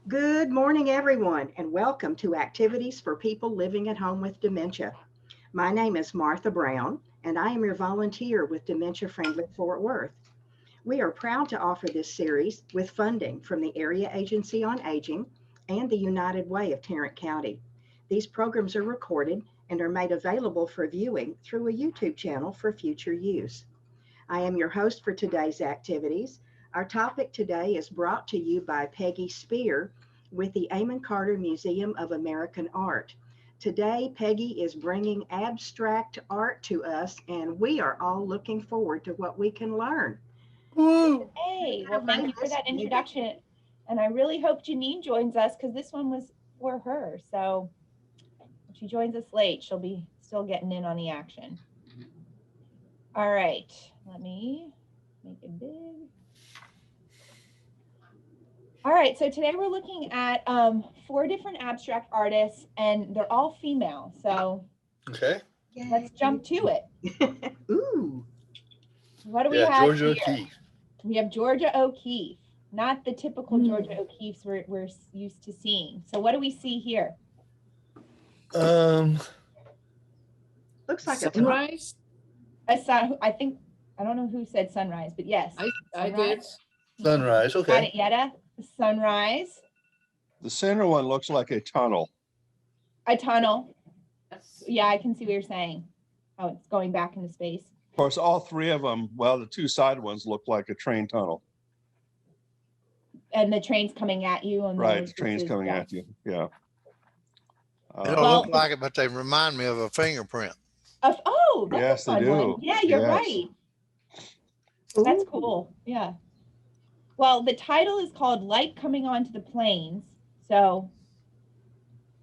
Good morning, everyone, and welcome to Activities for People Living at Home with Dementia. My name is Martha Brown, and I am your volunteer with Dementia Friendly Fort Worth. We are proud to offer this series with funding from the Area Agency on Aging and the United Way of Tarrant County. These programs are recorded and are made available for viewing through a YouTube channel for future use. I am your host for today's activities. Our topic today is brought to you by Peggy Spear with the Amon Carter Museum of American Art. Today, Peggy is bringing abstract art to us, and we are all looking forward to what we can learn. Woo! Hey, well, thank Everybody, you for this that Peggy. introduction. And I really hope Janine joins us because this one was for her. So if she joins us late, she'll be still getting in on the action. All right, let me make it big. All right, so today we're looking at 4 different abstract artists, and they're all female. So Okay. let's jump to it. Ooh, What do we Yeah, have Georgia here? O'Keeffe. We have Georgia O'Keeffe, not the typical Georgia O'Keeffes we're used to seeing. So what do we see here? Um, looks like a Sunrise? A sun. I think I don't know who said sunrise, but yes, I did. Sunrise. got Okay. it. Yetta, sunrise, The center one looks like a tunnel. a tunnel. Yes. Yeah, I can see what you're saying. Oh, it's going back into space. Of course, all three of them, well, the two side ones look like a train tunnel. And the train's coming at you. And Right, those- the train's this is- coming yeah. at you. Yeah. They don't Well- look like it, but they remind me of a fingerprint. Oh, that's Yes, a they fun one. do. Yeah, you're Yes. right. That's cool. Yeah. Well, the title is called Light Coming Onto the Plains. So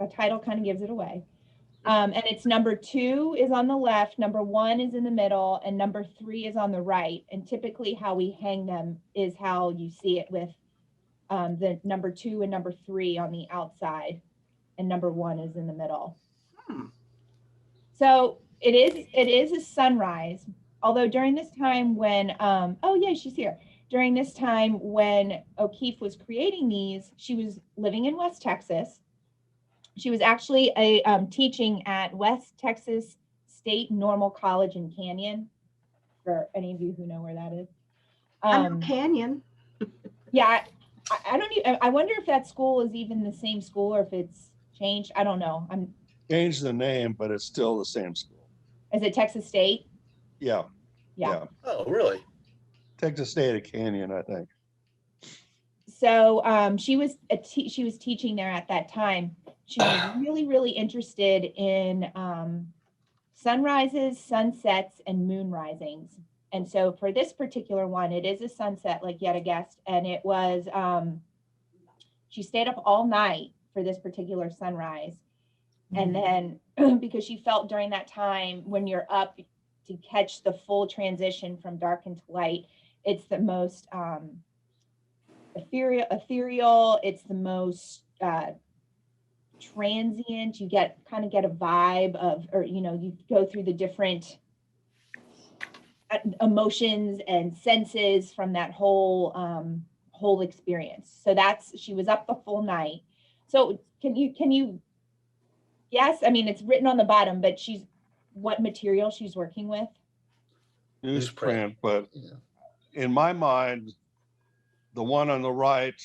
a title kind of gives it away. And it's number 2 is on the left, number 1 is in the middle, and number 3 is on the right. And typically how we hang them is how you see it with the number 2 and number 3 on the outside, and number 1 is in the middle. Hmm. So it is a sunrise. Although during this time when oh yeah, she's here. During this time when O'Keeffe was creating these, she was living in West Texas. She was actually teaching at West Texas State Normal College in Canyon. For any of you who know where that is. I know Canyon. Yeah, I don't even. I wonder if that school is even the same school or if it's changed. I don't know. Changed the name, but it's still the same school. Is it Texas State? Yeah. Yeah. Oh, really? Texas State of Canyon, I think. So she was teaching there at that time. She was really interested in sunrises, sunsets, and moon risings. And so for this particular one, it is a sunset, like Yetta guessed, and it was she stayed up all night for this particular sunrise. And then because she felt during that time when you're up to catch the full transition from dark into light, it's the most ethereal, it's the most transient. You kind of get a vibe of, or you go through the different emotions and senses from that whole experience. So she was up the full night. So can you yes, I mean it's written on the bottom, but what material she's working with? Newsprint, but Yeah. in my mind, the one on the right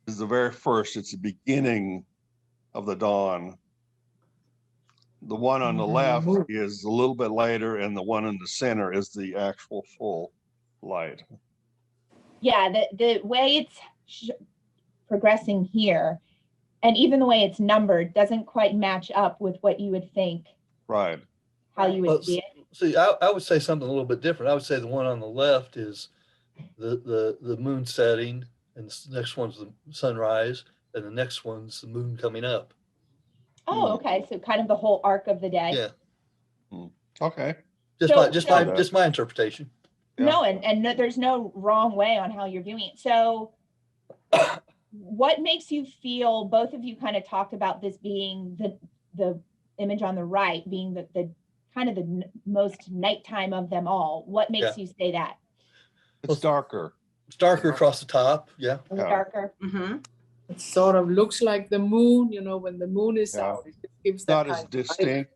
is the very first. It's the beginning of the dawn. The one on the left is a little bit later, and the one in the center is the actual full light. Yeah, the way it's progressing here, and even the way it's numbered, doesn't quite match up with what you would think, Right. how you Well, would see it. see, I would say something a little bit different. I would say the one on the left is the moon setting, and the next one's the sunrise, and the next one's the moon coming up. Oh, okay. So kind of the whole arc of the day. Yeah. Okay. Just my interpretation. Yeah. No, and no, there's no wrong way on how you're viewing it. So what makes you feel, both of you kind of talked about this being the image on the right being the kind of the most nighttime of them all. What makes you say that? It's darker. It's darker across the top. Yeah. A little darker. Mm-hmm. It sort of looks like the moon, when the moon is Yeah. out, it just gives that Not as kind of light. distinct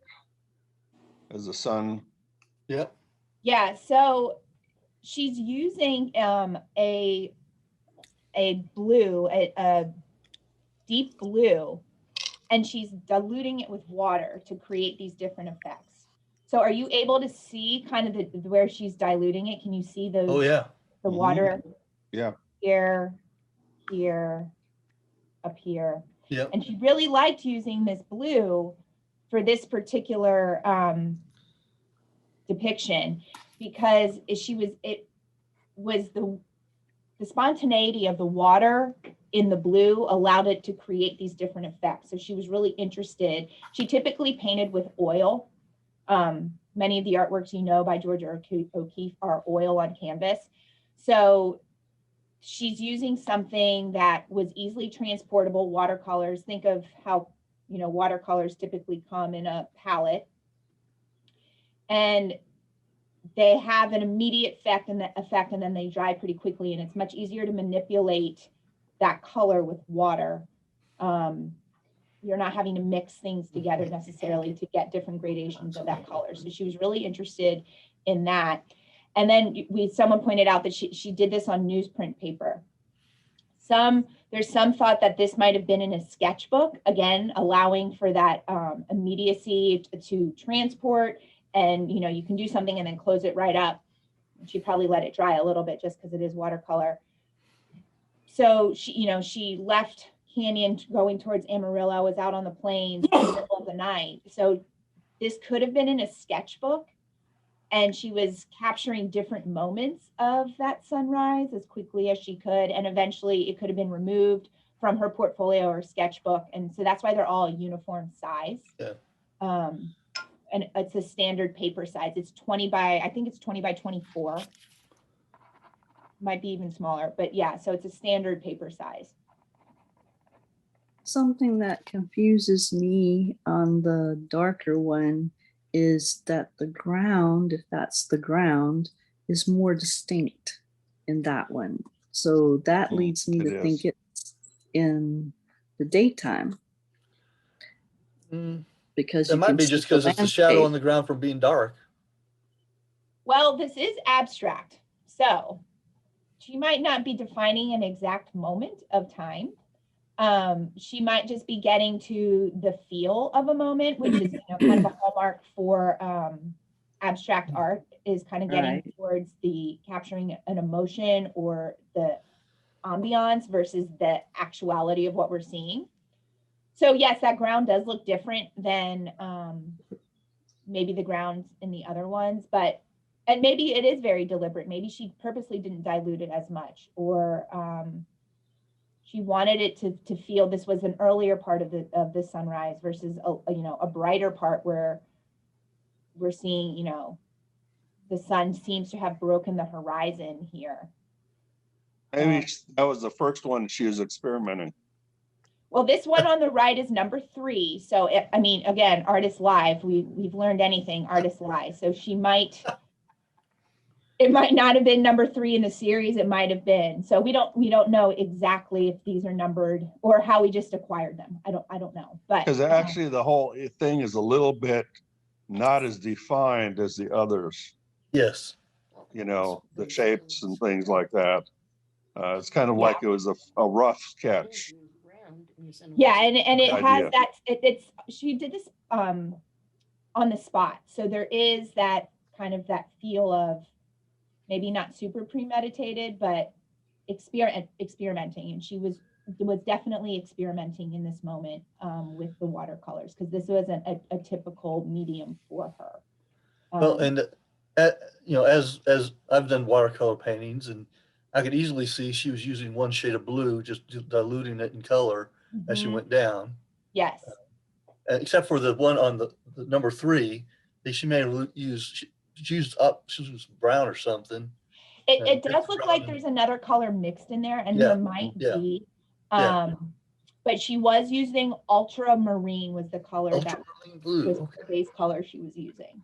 as the sun. Yeah. Yeah, so she's using a blue, a deep blue, and she's diluting it with water to create these different effects. So are you able to see kind of where she's diluting it? Can you see those? Oh, yeah. The Mhm. water Yeah. here, up here. Yeah. And she really liked using this blue for this particular depiction because it was the spontaneity of the water in the blue allowed it to create these different effects. So she was really interested. She typically painted with oil. Many of the artworks by Georgia O'Keeffe are oil on canvas. So she's using something that was easily transportable, watercolors. Think of how, watercolors typically come in a palette. And they have an immediate effect and then they dry pretty quickly. And it's much easier to manipulate that color with water. You're not having to mix things together necessarily to get different gradations of that color. So she was really interested in that. And then someone pointed out that she did this on newsprint paper. There's some thought that this might have been in a sketchbook, again, allowing for that immediacy to transport. And, you can do something and then close it right up. She probably let it dry a little bit just because it is watercolor. So she left Canyon going towards Amarillo, was out on the plains in the middle of the night. So this could have been in a sketchbook. And she was capturing different moments of that sunrise as quickly as she could. And eventually it could have been removed from her portfolio or sketchbook. And so that's why they're all uniform size. Yeah. And it's a standard paper size. It's 20 by 24. Might be even smaller, but yeah, so it's a standard paper size. Something that confuses me on the darker one is that the ground, if that's the ground, is more distinct in that one. So that leads me to think it's in the daytime. Because it might be just because it's the shadow on the ground from being dark. Well, this is abstract. So she might not be defining an exact moment of time. She might just be getting to the feel of a moment, which is kind of a hallmark for abstract art, is kind of getting towards the capturing an emotion or the ambiance versus the actuality of what we're seeing. So yes, that ground does look different than maybe the grounds in the other ones, and maybe it is very deliberate. Maybe she purposely didn't dilute it as much, or she wanted it to feel this was an earlier part of the sunrise versus a brighter part where we're seeing, the sun seems to have broken the horizon here. Maybe that was the first one she was experimenting. Well, this one on the right is number 3. So, again, artist live, we've learned anything, artist live. So it might not have been number 3 in the series. It might have been. So we don't know exactly if these are numbered or how we just acquired them. I don't know. But because actually the whole thing is a little bit not as defined as the others. Yes. The shapes and things like that. It's kind of like it was a rough sketch. Yeah, and it has that. She did this on the spot, so there is that kind of that feel of maybe not super premeditated, but experimenting, and she was definitely experimenting in this moment with the watercolors because this wasn't a typical medium for her. Well, and as I've done watercolor paintings, and I could easily see she was using one shade of blue, just diluting it in color as she went down. Yes. Except for the one on the number 3, she may have used brown or something. It does look like there's another color mixed in there, and there might be. But she was using ultramarine was the color that was the base color she was using.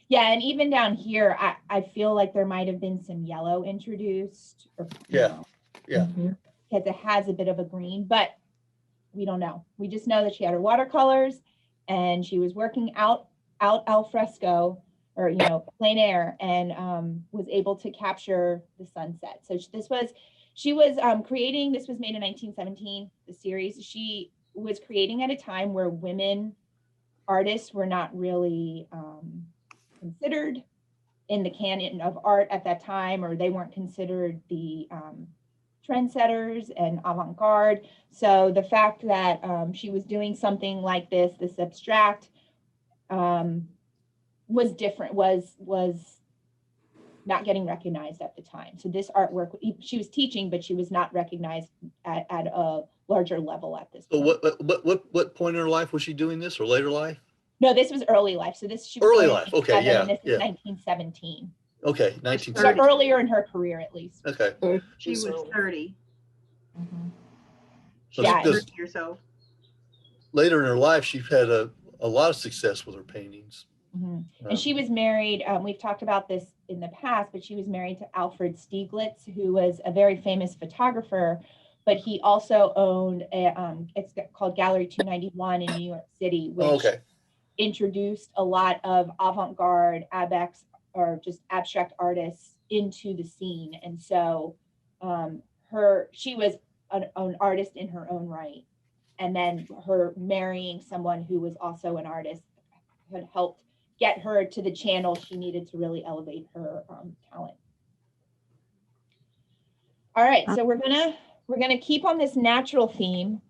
Yeah, and even down here, I feel like there might have been some yellow introduced. Or, Yeah. Can because it has a bit of a green, but we don't know. We just know that she had her watercolors and she was working out al fresco, or, you know, plein air, and was able to capture the sunset. So she was creating, this was made in 1917, the series. She was creating at a time where women artists were not really considered in the canon of art at that time, or they weren't considered the trendsetters and avant-garde. So the fact that she was doing something like this abstract, was different, was not getting recognized at the time. So this artwork, she was teaching, but she was not recognized at a larger level at this So point. what point in her life was she doing this, or later life? No, this was early life. So this, she was Early born in life, okay, 1907, and yeah, this is yeah. 1917. Okay, So 1930. earlier in her career, at least. Okay. She was 30. So Yeah, she just- 30 years old. later in her life, she's had a lot of success with her paintings. And she was married, we've talked about this in the past, but she was married to Alfred Stieglitz, who was a very famous photographer, but he also owned it's called Gallery 291 in New York City, which Okay. introduced a lot of avant-garde, abex, or just abstract artists into the scene. And so she was an artist in her own right. And then her marrying someone who was also an artist had helped get her to the channel she needed to really elevate her talent. All right, so we're gonna keep on this natural theme,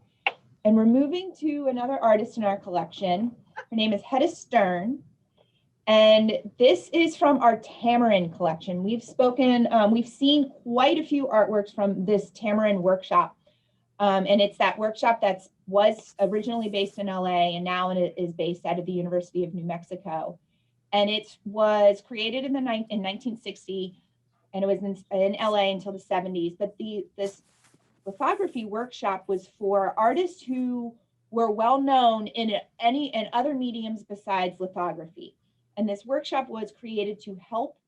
and we're moving to another artist in our collection. Her name is Hedda Stern, and this is from our Tamarin collection. We've seen quite a few artworks from this Tamarin workshop, and it's that workshop that was originally based in LA and now it is based out of the University of New Mexico. And it was created in 1960, and it was in LA until the 70s. But this lithography workshop was for artists who were well known in other mediums besides lithography. And this workshop was created to help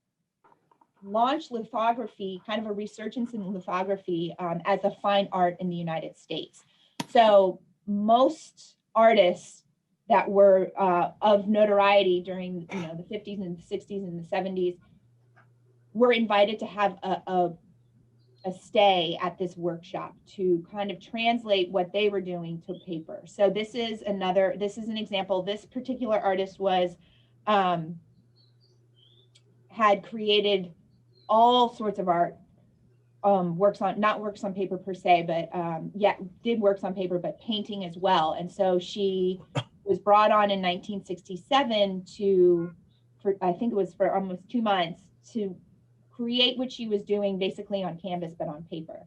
launch lithography, kind of a resurgence in lithography as a fine art in the United States. So most artists that were of notoriety during the 50s and the 60s and the 70s were invited to have a stay at this workshop to kind of translate what they were doing to paper. So this is an example. This particular artist was had created all sorts of art, not works on paper per se, but did works on paper, but painting as well. And so she was brought on in 1967 I think it was for almost 2 months, to create what she was doing basically on canvas, but on paper.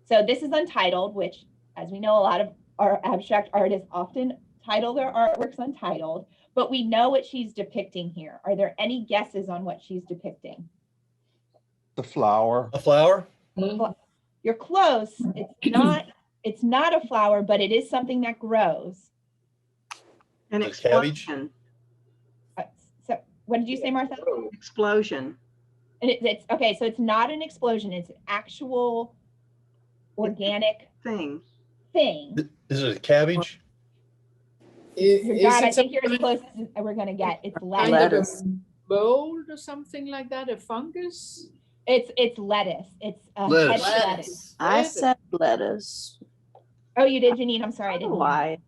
So this is Untitled, which, as we know, a lot of our abstract artists often title their artworks Untitled, but we know what she's depicting here. Are there any guesses on what she's depicting? The flower. A flower? You're close. It's not a flower, but it is something that grows. An A cabbage? explosion. So what did you say, Martha? Explosion. And it's okay, so it's not an explosion, it's an actual organic Thing. thing. Is it a cabbage? God, I think you're as close as we're gonna get. It's Kind lettuce. of a mold or something like that, a fungus? It's lettuce. It's Lettuce. head lettuce. I said lettuce. Oh, you did, Janine? I'm sorry, I didn't hear. Why?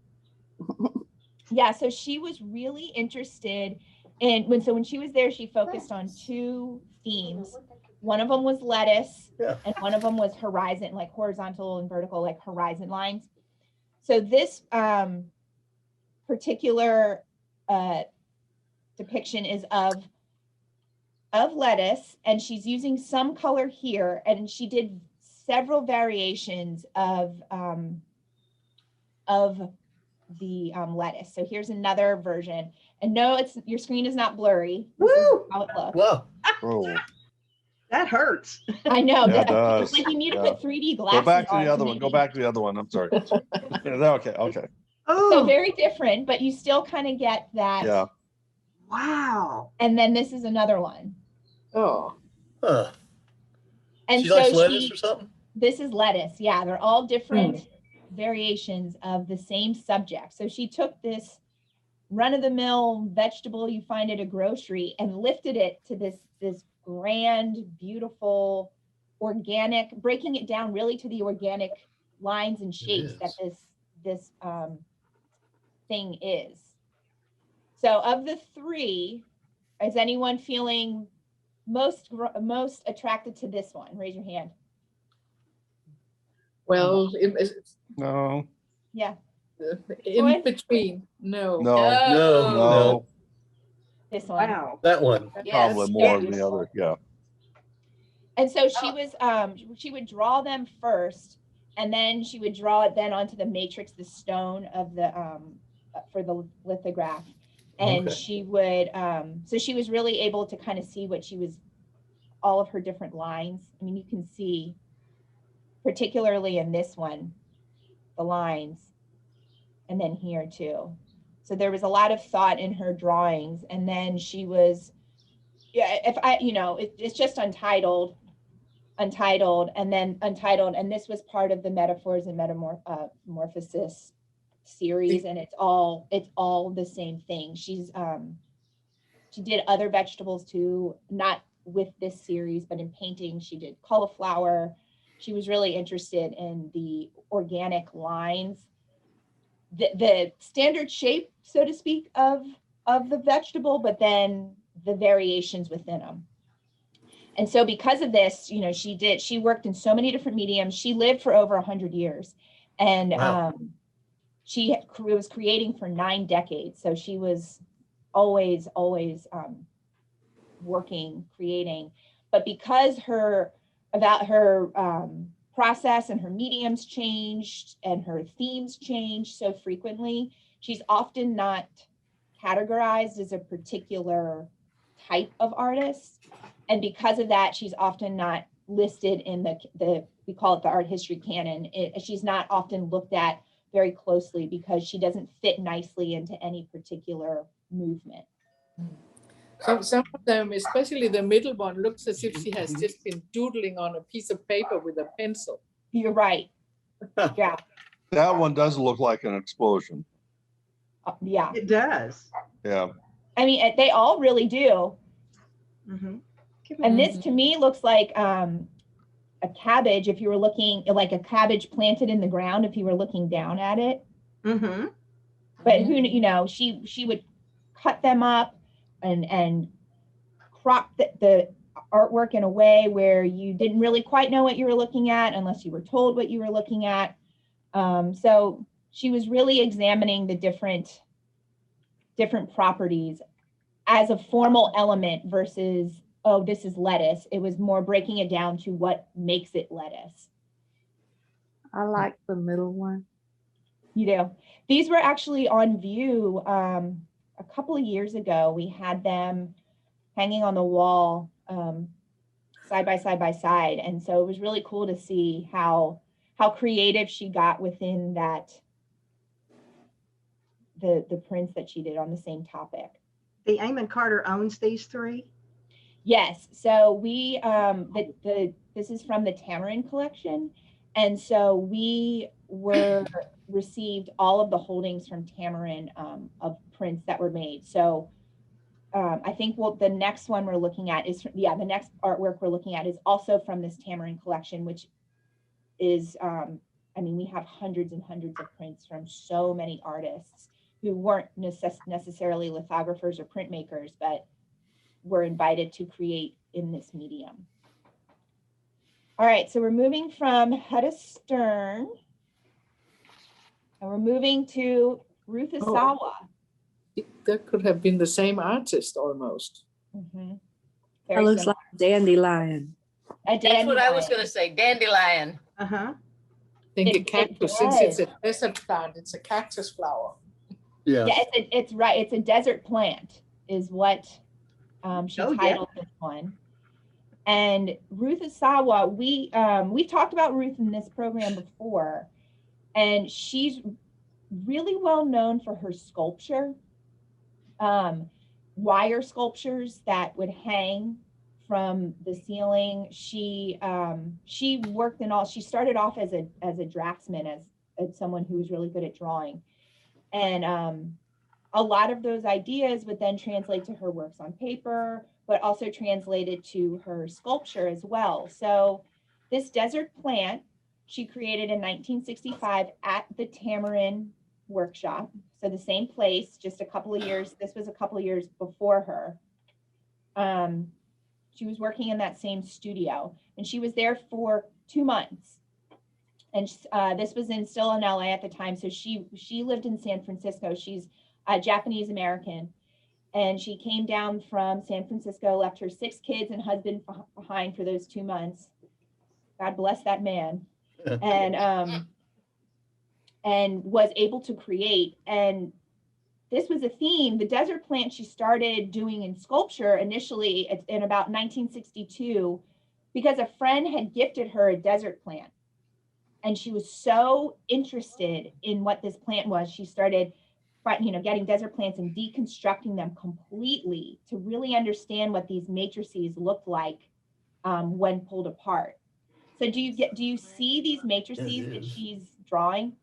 Yeah, so she was really interested in when she was there, she focused on 2 themes. One of them was lettuce, Yeah. and one of them was horizon, like horizontal and vertical, like horizon lines. So this particular depiction is of lettuce, and she's using some color here, and she did several variations of the lettuce. So here's another version. And no, your screen is not blurry. This is Woo! how it looks. Wow. Oh, That hurts. I know. Yeah, it It's does. like you need to Yeah. put 3D glasses go back to on the other one. maybe. Go back to the other one. I'm sorry. Okay. So Oh, very different, but you still kind of get that. Yeah. wow. And then this is another one. Oh, Huh. And She so likes lettuce or something? This is lettuce. Yeah, they're all different variations of the same subject. So she took this run-of-the-mill vegetable you find at a grocery and lifted it to this grand, beautiful, organic, breaking it down really to the organic lines and shapes that this thing is. So of the three, is anyone feeling most attracted to this one? Raise your hand. Well, No, Yeah. in Joy? between, no. No. This one. Wow. That one. probably more than the other. Yeah. And so she would draw them first, and then she would draw it then onto the matrix, the stone of the for the lithograph. And Okay. she would so she was really able to kind of see what she was, all of her different lines. I mean, you can see particularly in this one the lines, and then here too. So there was a lot of thought in her drawings. And then she was, if I, it's just untitled, and then untitled, and this was part of the Metaphors and Metamorphosis series, and it's all the same thing. She did other vegetables too, not with this series, but in painting she did cauliflower. She was really interested in the organic lines, the standard shape, so to speak, of the vegetable, but then the variations within them. And so because of this, she worked in so many different mediums. She lived for over 100 years, and Wow. she was creating for 9 decades. So she was always working, creating. But because her process and her mediums changed and her themes changed so frequently, she's often not categorized as a particular type of artist. And because of that, she's often not listed in the we call it the art history canon. She's not often looked at very closely because she doesn't fit nicely into any particular movement. Some of them, especially the middle one, looks as if she has just been doodling on a piece of paper with a pencil. You're right. Yeah. That one does look like an explosion. Yeah. It does. Yeah. I mean, they all really do. Mm-hmm. And this to me looks like a cabbage, if you were looking, like a cabbage planted in the ground, if you were looking down at it. Mm-hmm. But who, she would cut them up and crop the artwork in a way where you didn't really quite know what you were looking at unless you were told what you were looking at. So she was really examining the different properties as a formal element versus, oh, this is lettuce. It was more breaking it down to what makes it lettuce. I like the middle one. You do. These were actually on view a couple of years ago. We had them hanging on the wall side by side. And so it was really cool to see how creative she got within that, the prints that she did on the same topic. The Amon Carter owns these three? Yes. So we, this is from the Tamarind collection. And so we received all of the holdings from Tamarind of prints that were made. So I think the next one we're looking at is, the next artwork we're looking at is also from this Tamarind collection, which is, I mean, we have hundreds and hundreds of prints from so many artists who weren't necessarily lithographers or printmakers, but were invited to create in this medium. All right, so we're moving from Hedda Stern, and we're moving to Ruth Asawa. That could have been the same artist almost. Mm-hmm. That looks like a dandelion. That's what I was going to say, dandelion. Uh-huh. I think a cactus, since it's a desert plant, it's a cactus flower. Yeah. Yeah, it's right. It's a desert plant, is what she titled this one. And Ruth Asawa, we talked about Ruth in this program before, and she's really well known for her sculpture, wire sculptures that would hang from the ceiling. She worked in all. She started off as a draftsman, as someone who was really good at drawing, and a lot of those ideas would then translate to her works on paper, but also translated to her sculpture as well. So this desert plant she created in 1965 at the Tamarind workshop. So the same place, just a couple of years. This was a couple of years before her. She was working in that same studio, and she was there for 2 months. And this was still in LA at the time. So she lived in San Francisco. She's Japanese American, and she came down from San Francisco, left her 6 kids and husband behind for those 2 months. God bless that man. And was able to create. And this was a theme. The desert plant she started doing in sculpture initially in about 1962, because a friend had gifted her a desert plant. And she was so interested in what this plant was, she started getting desert plants and deconstructing them completely to really understand what these matrices looked like when pulled apart. So do you see these matrices that she's drawing?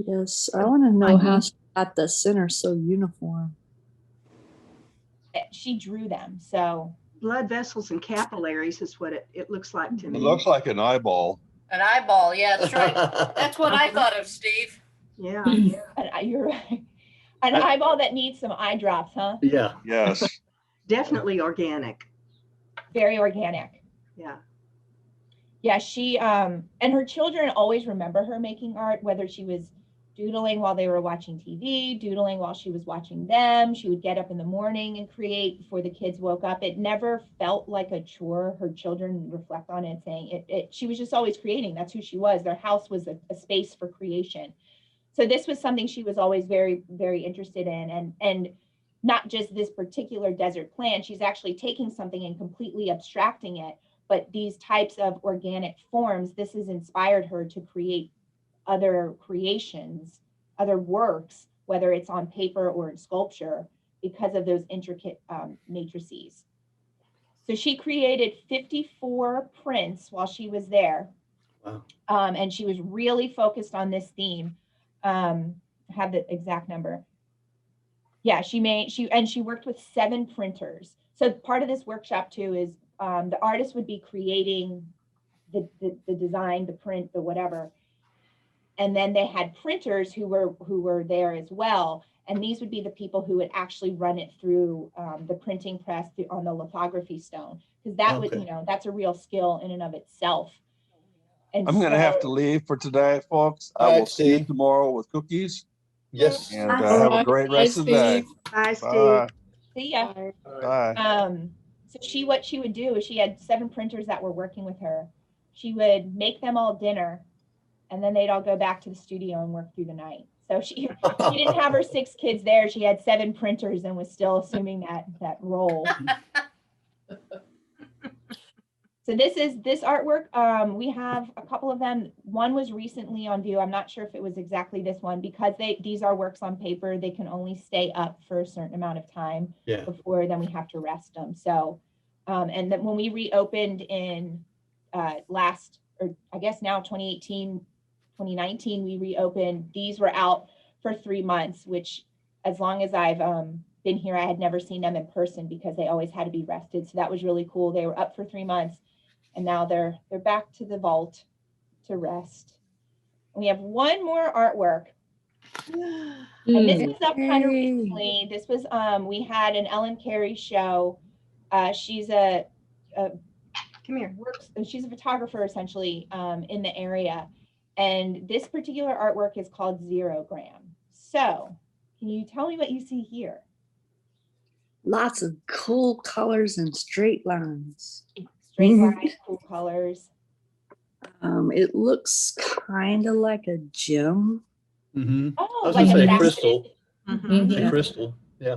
Yes, I want to know how she got the center so uniform. She drew them. So Blood vessels and capillaries is what it looks like to me. It looks like an eyeball. An eyeball, yeah, that's right. That's what I thought of, Steve. Yeah. You're right. An eyeball that needs some eye drops, huh? Yeah. Yes. Definitely organic. Very organic. Yeah. Yeah, she and her children always remember her making art, whether she was doodling while they were watching TV, doodling while she was watching them. She would get up in the morning and create before the kids woke up. It never felt like a chore. Her children reflect on it, saying she was just always creating. That's who she was. Their house was a space for creation. So this was something she was always very, very interested in. And not just this particular desert plant. She's actually taking something and completely abstracting it. But these types of organic forms, this has inspired her to create other creations, other works, whether it's on paper or in sculpture, because of those intricate matrices. So she created 54 prints while she was there. Wow. And she was really focused on this theme. I have the exact number. Yeah, she worked with 7 printers. So part of this workshop too is the artist would be creating the design, the print, the whatever. And then they had printers who were there as well. And these would be the people who would actually run it through the printing press on the lithography stone. Because that would, that's a real skill in and of itself. And I'm going to have to leave for today, folks. I will see you tomorrow with cookies. Yes. And have a great rest of the day. Bye, Steve. Bye. See ya. Bye. So what she would do is she had 7 printers that were working with her. She would make them all dinner, and then they'd all go back to the studio and work through the night. So she didn't have her 6 kids there. She had 7 printers and was still assuming that role. So this artwork, we have a couple of them. One was recently on view. I'm not sure if it was exactly this one, because these are works on paper. They can only stay up for a certain amount of time before then we have to rest them. So, and then when we reopened in now 2018, 2019, we reopened. These were out for 3 months, which as long as I've been here, I had never seen them in person because they always had to be rested. So that was really cool. They were up for 3 months. And now they're back to the vault to rest. And we have one more artwork. And this was up kind of recently. This was we had an Ellen Carey show. She's a she's a photographer essentially in the area. And this particular artwork is called Zerogram. So can you tell me what you see here? Lots of cool colors and straight lines. Straight lines, cool colors. It looks kind of like a gem. Mm-hmm. Oh, I was like gonna say a crystal. Mm-hmm. Say crystal. Yeah.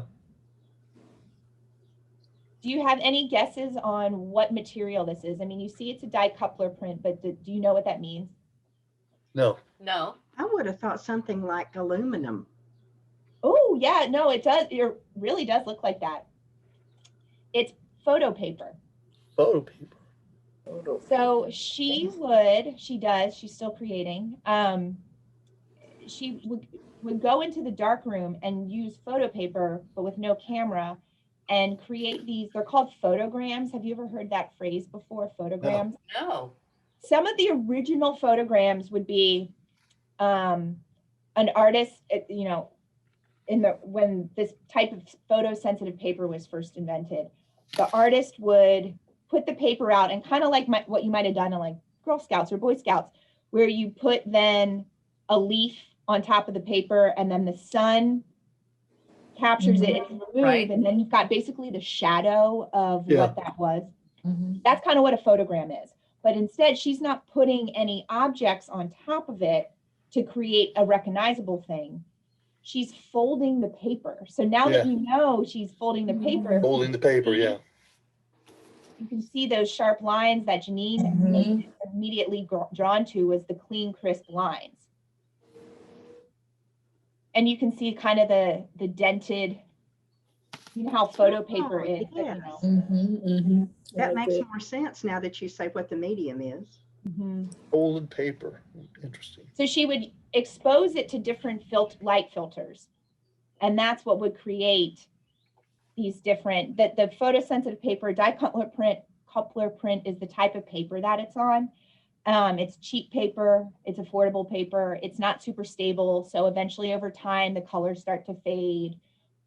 Do you have any guesses on what material this is? I mean, you see it's a dicoupler print, but do you know what that means? No. No. I would have thought something like aluminum. Oh, yeah, no, it does. It really does look like that. photo paper. Photo paper. So she's still creating. She would go into the dark room and use photo paper, but with no camera, and create these. They're called photograms. Have you ever heard that phrase before? Photograms. No. Some of the original photograms would be an artist, when this type of photosensitive paper was first invented, the artist would put the paper out and kind of like what you might have done in like Girl Scouts or Boy Scouts, where you put then a leaf on top of the paper and then the sun captures it and removed, Right. and then you've got basically the shadow of Yeah. what that was. That's kind of what a photogram is. But instead, she's not putting any objects on top of it to create a recognizable thing. She's folding the paper. So now that you know she's folding the paper, Holding the paper, yeah. you can see those sharp lines that Janine was immediately drawn to was the clean, crisp lines. And you can see kind of the dented, you know how photo paper is. Yes. That makes more sense now that you say what the medium is. Folded paper. Interesting. So she would expose it to different light filters. And that's what would create these different, the photosensitive paper, coupler print is the type of paper that it's on. It's cheap paper, it's affordable paper, it's not super stable. So eventually over time, the colors start to fade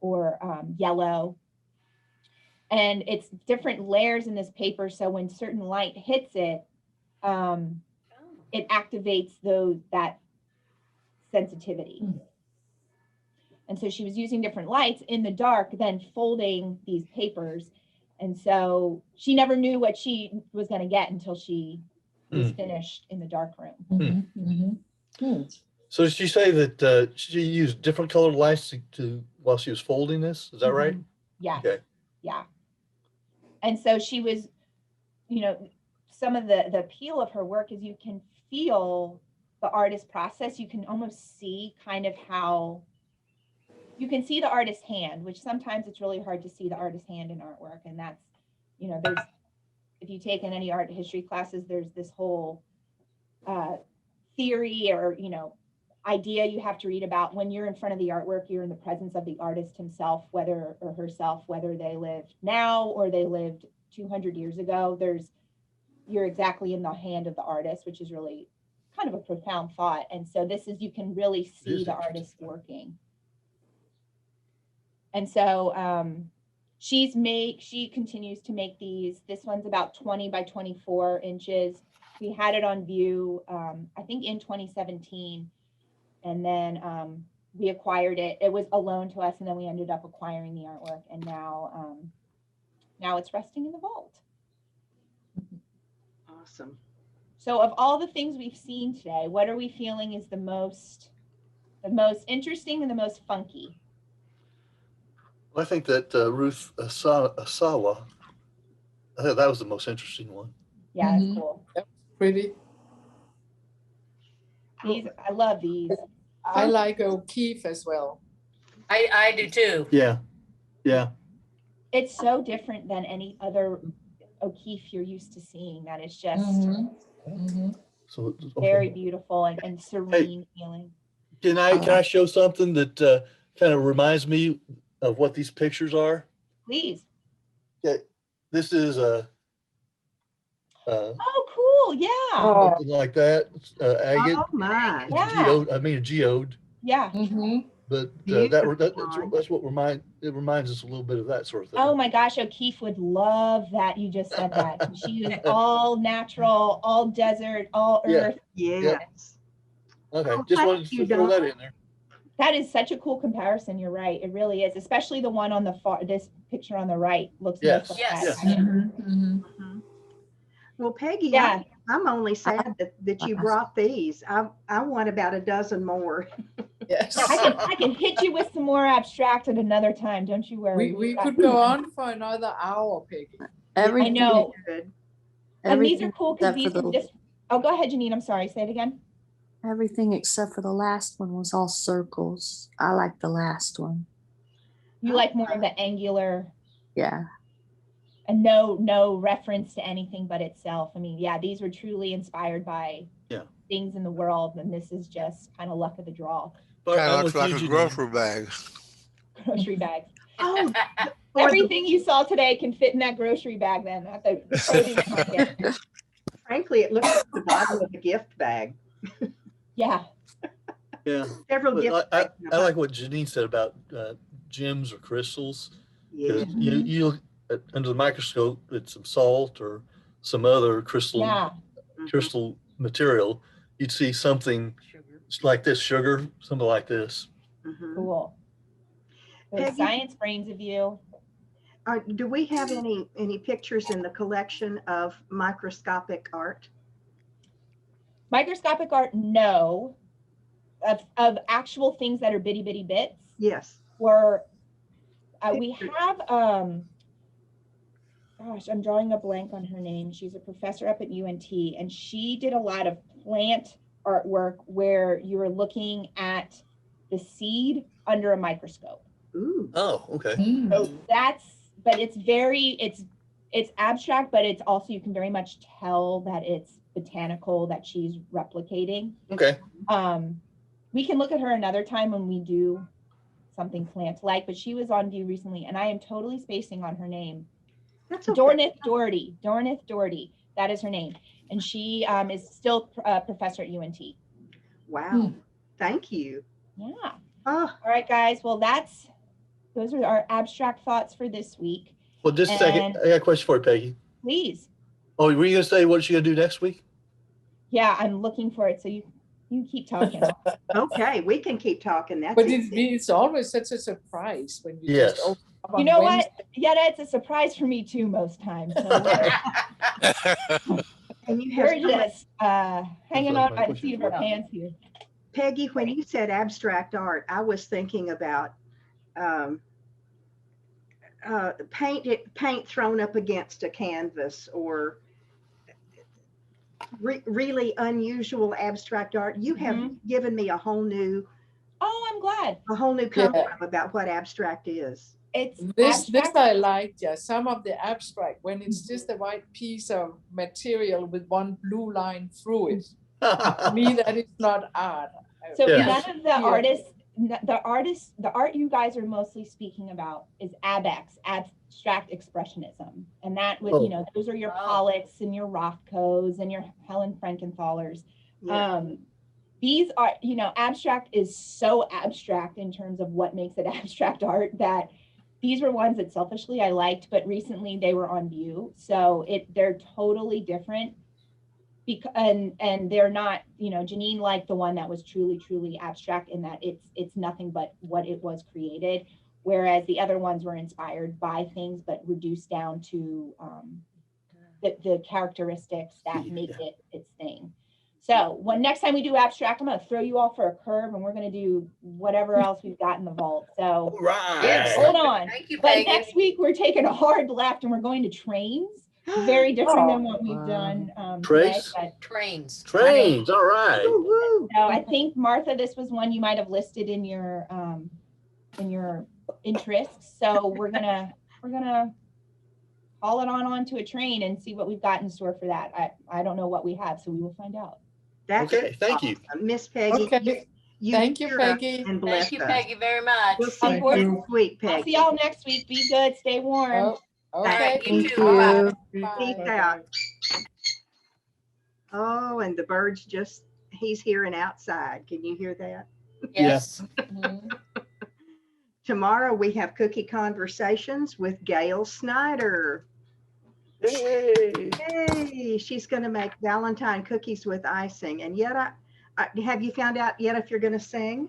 or yellow. And it's different layers in this paper. So when certain light hits it, it activates that sensitivity. And so she was using different lights in the dark, then folding these papers. And so she never knew what she was going to get until she was finished in the dark room. So did she say that she used different colored lights while she was folding this? Is that right? Yes. Okay. Yeah. And so she was, some of the appeal of her work is you can feel the artist process. You can almost see kind of how you can see the artist's hand, which sometimes it's really hard to see the artist's hand in artwork. And that's, there's, if you take in any art history classes, there's this whole theory or, idea you have to read about when you're in front of the artwork, you're in the presence of the artist himself, whether or herself, whether they lived now or they lived 200 years ago. You're exactly in the hand of the artist, which is really kind of a profound thought. And so you can really see the artist working. And so she continues to make these. This one's about 20 by 24 inches. We had it on view, I think in 2017. And then we acquired it. It was a loan to us, and then we ended up acquiring the artwork. And now it's resting in the vault. Awesome. So of all the things we've seen today, what are we feeling is the most interesting and the most funky? Well, I think that Ruth Asawa, I think that was the most interesting one. Yeah, it's cool. Pretty. I love these. I like O'Keefe as well. I do too. Yeah. It's so different than any other O'Keefe you're used to seeing. That is just So very beautiful and serene feeling. Can I show something that kind of reminds me of what these pictures are? Please. Okay, this is Oh, cool! Yeah. something like that. Agate. Oh my. Yeah. A geode. Yeah. But Beautiful. that's what reminds us a little bit of that sort of thing. Oh my gosh, O'Keefe would love that you just said that. She was all natural, all desert, all earth. Yes. Okay, Oh, just thank wanted you, to throw that Dawn. in there. That is such a cool comparison. You're right. It really is. Especially the one on the far, this picture on the right looks Yes. most Yes. like that. Mhm. Well, Peggy, Yeah. I'm only sad that you brought these. I want about a dozen more. Yes. I can hit you with some more abstract at another time. Don't you worry. We could go on for another hour, Peggy. Everything, know. Good. And these are everything cool because except these for are just, oh, go ahead, Janine. I'm sorry. Say it again. everything except for the last one was all circles. I like the last one. You like more of the angular. Yeah. and no reference to anything but itself. I mean, yeah, these were truly inspired by things in the world, and this is just kind of luck of the draw. But Kind I'm of looks with like you, a Janine. grocery bag. Grocery bags. Oh, or the, Everything you saw today can fit in that grocery bag then at the produce market. frankly, it looks like the bottom of a gift bag. Yeah. Yeah. Several gift But bags. I like what Janine said about gems or crystals. Yeah. Because you look under the microscope at some salt or some other crystal Yeah. crystal material, you'd see something like this, sugar, something like this. Mhm. Cool. Those Peggy? science brains of you. Do we have any pictures in the collection of microscopic art? Microscopic art, no. Of actual things that are bitty bits. Yes. Or we have gosh, I'm drawing a blank on her name. She's a professor up at UNT, and she did a lot of plant artwork where you were looking at the seed under a microscope. Ooh. Oh, okay. So but it's it's abstract, but it's also, you can very much tell that it's botanical that she's replicating. Okay. We can look at her another time when we do something plant-like, but she was on view recently, and I am totally spacing on her name. That's okay. Dornith Doherty, that is her name. And she is still a professor at UNT. Wow. Thank you. Yeah. Oh, All right, guys. Well, those are our abstract thoughts for this week. Well, just a second. I got a question for you, Peggy. Please. Oh, were you going to say what you're going to do next week? Yeah, I'm looking for it. So you keep talking. okay. We can keep talking. That's But easy. it's always such a surprise when you Yes. just open up You on know Wednesday. what? Yeah, it's a surprise for me too most times. So And you have we're just hanging on by the seat of our Yeah. pants here. Peggy, when you said abstract art, I was thinking about paint thrown up against a canvas, or really unusual abstract art. You have given me a whole new I'm glad. concept about what abstract is. It's This abstract. I like, yeah. Some of the abstract, when it's just a white piece of material with one blue line through it. To me, that is not art. So Yeah. none of the artists, the art you guys are mostly speaking about is abstract expressionism. And that was, those are your Pollocks and your Rothkos and your Helen Frankenthalers. Yeah. These are, abstract is so abstract in terms of what makes it abstract art that these were ones that selfishly I liked, but recently they were on view. So they're totally different. And they're not, Janine liked the one that was truly abstract in that it's nothing but what it was created, whereas the other ones were inspired by things but reduced down to the characteristics that make it its thing. So next time we do abstract, I'm going to throw you all for a curve, and we're going to do whatever else we've got in the vault. So All right. Yes. hold on. Thank you, But Peggy. next week we're taking a hard left and we're going to trains. Very different than what we've done today. Trace? But Trains. Trains. All right. Woo-hoo. so I think, Martha, this was one you might have listed in your interests. So we're gonna haul it on to a train and see what we've got in store for that. I don't know what we have, so we will find out. That's Okay, thank you. awesome. Miss Peggy. Okay. Thank you, hear us Peggy. And bless Thank you, us. Peggy, very much. We'll see Thank you you. next week, I'll Peggy. see y'all next week. Be good. Stay warm. Oh, All right, okay. you Thank too. you. Bye. Peace Bye. out. Oh, and the birds he's hearing outside. Can you hear that? Yes. Mhm. Tomorrow we have cookie conversations with Gail Snyder. Yay. Hey, she's going to make Valentine cookies with icing. And yet, have you found out yet if you're going to sing?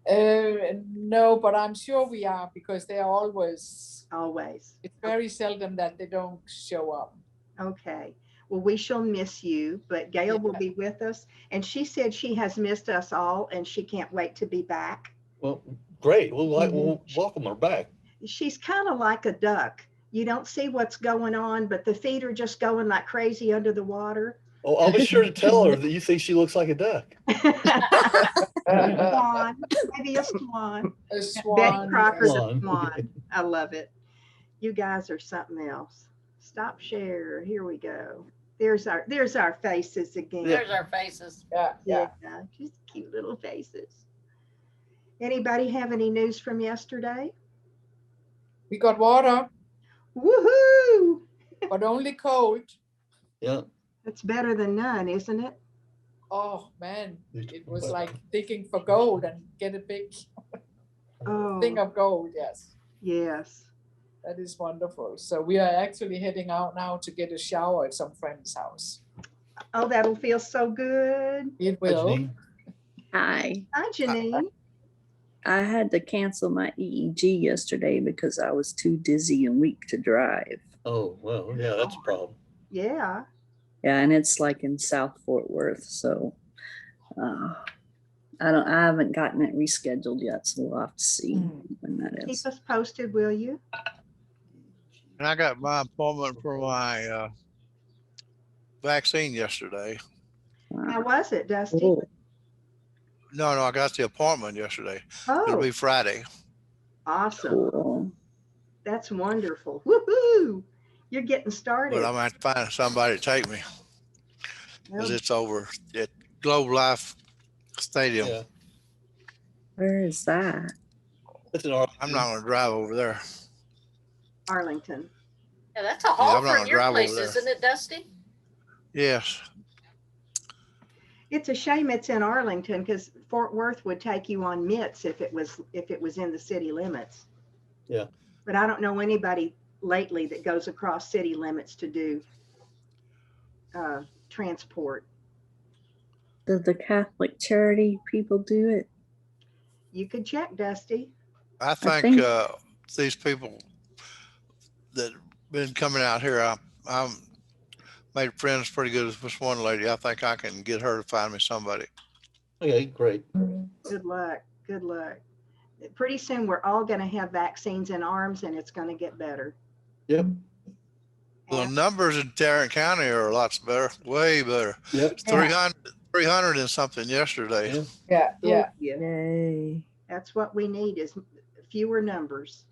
No, but I'm sure we are, because they are always, Always. it's very seldom that they don't show up. Okay. Well, we shall miss you, but Gail will be with us. And she said she has missed us all and she can't wait to be back. Well, great. We'll welcome her back. She's kind of like a duck. You don't see what's going on, but the feet are just going like crazy under the water. Oh, I'll be sure to tell her that you think she looks like a duck. Swan, maybe a swan. A Betty swan. Crocker's a Swan, swan. okay. I love it. You guys are something else. Stop share. Here we go. There's our faces again. There's our faces. Yeah. Just cute little faces. Anybody have any news from yesterday? We got water, Woohoo! but only cold. Yeah. That's better than none, isn't it? Oh man, it was like digging for gold and get a big thing Oh, of gold. Yes, yes. that is wonderful. So we are actually heading out now to get a shower at some friend's house. Oh, that'll feel so good. It Hi, will. Janine. Hi. Hi, Janine. I had to cancel my EEG yesterday because I was too dizzy and weak to drive. Oh, well, yeah, that's a problem. Yeah. Yeah, and it's like in South Fort Worth, so I haven't gotten it rescheduled yet, so we'll have to see when that Keep is. us posted, will you? And I got my appointment for my vaccine yesterday. How was it, Dusty? Cool. No, I got the appointment yesterday. It'll Oh, be Friday. awesome. Cool. That's wonderful. Woohoo! You're getting started. But I'm going to have to find somebody to take me because Well, it's over at Globe Life Stadium. Yeah. Where is that? That's an I'm not going to drive over there. Arlington. Yeah, that's a haul I'm not from gonna your drive place, over there. isn't it, Dusty? Yes. It's a shame it's in Arlington because Fort Worth would take you on mitts if it was in the city limits. Yeah. But I don't know anybody lately that goes across city limits to do transport. Do the Catholic charity people do it? You could check, Dusty. I think- think these people that been coming out here, I'm made friends pretty good with this one lady. I think I can get her to find me somebody. Okay, great. Good luck. Good luck. Pretty soon we're all going to have vaccines in arms and it's going to get better. Yep. The And- numbers in Tarrant County are lots better, way better. Yep. 300 and something yesterday. Yeah. Yeah. Yay. That's what we need is fewer numbers.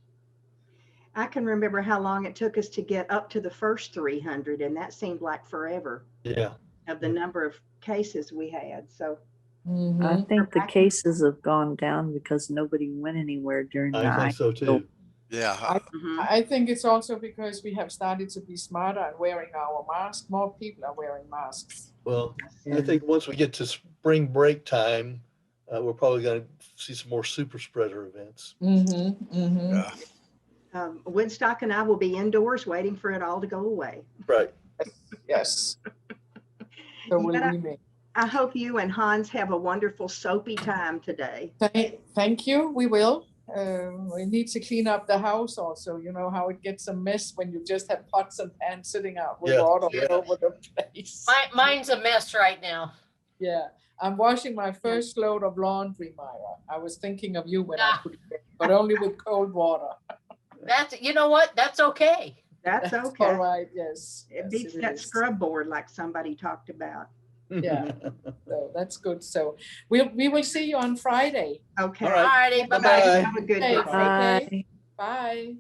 I can remember how long it took us to get up to the first 300, and that seemed like forever Yeah. of the number of cases we had. So I think the back- cases have gone down because nobody went anywhere during the I think so too. Yeah. mhm. I think it's also because we have started to be smarter and wearing our mask. More people are wearing masks. Well, Yeah. I think once we get to spring break time, we're probably going to see some more super spreader events. Yeah. Woodstock and I will be indoors waiting for it all to go away. Right. Yes. So will Yeah. we make. I hope you and Hans have a wonderful soapy time today. Thank you. We will. We need to clean up the house also. You know how it gets a mess when you just have pots and pans sitting out with Yeah, water yeah. all over the place. Mine's a mess right now. Yeah, I'm washing my first load of laundry, Myra. I was thinking of you when I Ah. put it in, but only with cold water. You know what? That's okay. That's All okay. right. Yes. It yes, beats it that is. scrub board like somebody talked about. Yeah. So that's good. So we will see you on Friday. Okay. All right. Alrighty, Bye-bye. bye-bye. Have a good Hey, day. okay. Bye. Bye.